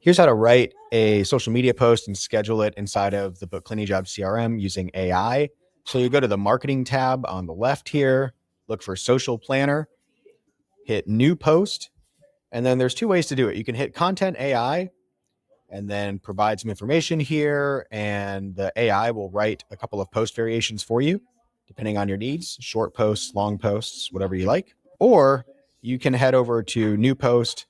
Here's how to write a social media post and schedule it inside of the BookCleaningJobs CRM using AI. So you go to the marketing tab on the left here, look for social planner, hit new post, and then there's two ways to do it. You can hit content AI and then provide some information here, and the AI will write a couple of post variations for you, depending on your needs, short posts, long posts, whatever you like. Or you can head over to new post,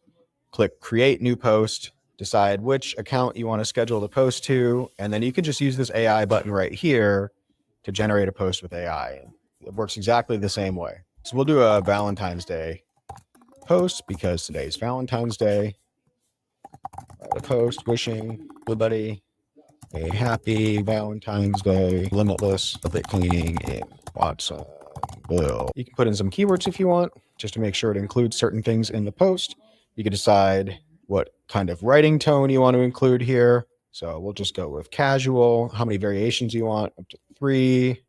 click create new post, decide which account you want to schedule the post to, and then you can just use this AI button right here to generate a post with AI. It works exactly the same way. So we'll do a Valentine's Day post because today's Valentine's Day. A post wishing everybody a happy Valentine's Day, limitless carpet cleaning in Watsonville. You can put in some keywords if you want, just to make sure it includes certain things in the post. You can decide what kind of writing tone you want to include here. So we'll just go with casual. How many variations you want? Up to 3.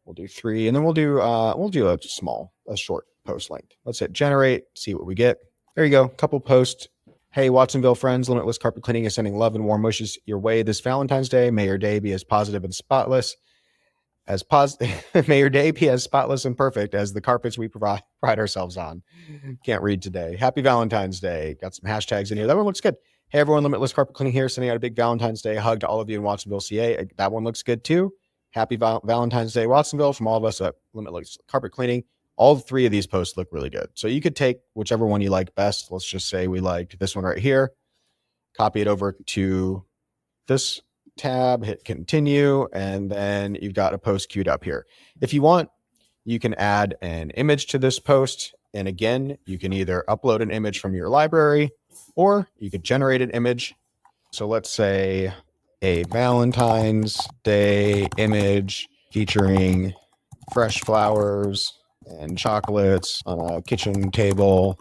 We'll do 3, and then we'll do a short post length. Let's hit generate, see what we get. There you go, couple posts. Hey, Watsonville friends, Limitless Carpet Cleaning is sending love and warm wishes your way this Valentine's Day. May your day be as positive and spotless May your day be as spotless and perfect as the carpets we pride ourselves on. Can't read today. Happy Valentine's Day. Got some hashtags in here. That one looks good. Hey, everyone, Limitless Carpet Cleaning here, sending out a big Valentine's Day hug to all of you in Watsonville, CA. That one looks good too. Happy Valentine's Day, Watsonville, from all of us at Limitless Carpet Cleaning. All 3 of these posts look really good. So you could take whichever one you like best. Let's just say we liked this one right here. Copy it over to this tab, hit continue, and then you've got a post queued up here. If you want, you can add an image to this post. And again, you can either upload an image from your library or you could generate an image. So let's say a Valentine's Day image featuring fresh flowers and chocolates on a kitchen table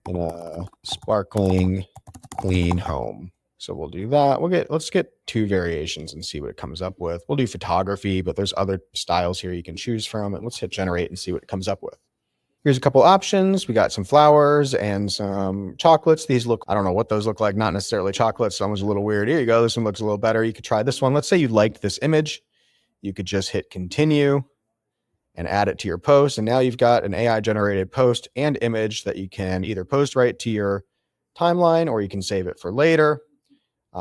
in a sparkling clean home. So we'll do that. Let's get 2 variations and see what it comes up with. We'll do photography, but there's other styles here you can choose from. And let's hit generate and see what it comes up with. Here's a couple options. We got some flowers and some chocolates. These look, I don't know what those look like. Not necessarily chocolates. Some was a little weird. Here you go. This one looks a little better. You could try this one. Let's say you liked this image. You could just hit continue and add it to your post. And now you've got an AI generated post and image that you can either post right to your timeline or you can save it for later.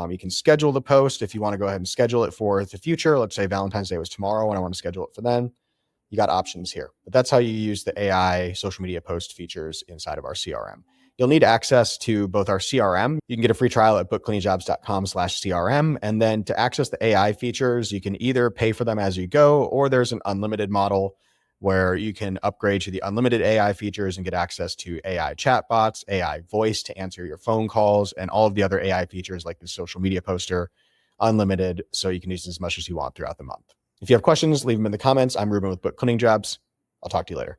You can schedule the post if you want to go ahead and schedule it for the future. Let's say Valentine's Day was tomorrow and I want to schedule it for then. You got options here, but that's how you use the AI social media post features inside of our CRM. You'll need access to both our CRM. You can get a free trial at bookcleaningJobs.com/CRM. And then to access the AI features, you can either pay for them as you go, or there's an unlimited model where you can upgrade to the unlimited AI features and get access to AI chatbots, AI voice to answer your phone calls, and all of the other AI features like the social media poster, unlimited, so you can use as much as you want throughout the month. If you have questions, leave them in the comments. I'm Ruben with BookCleaningJobs. I'll talk to you later.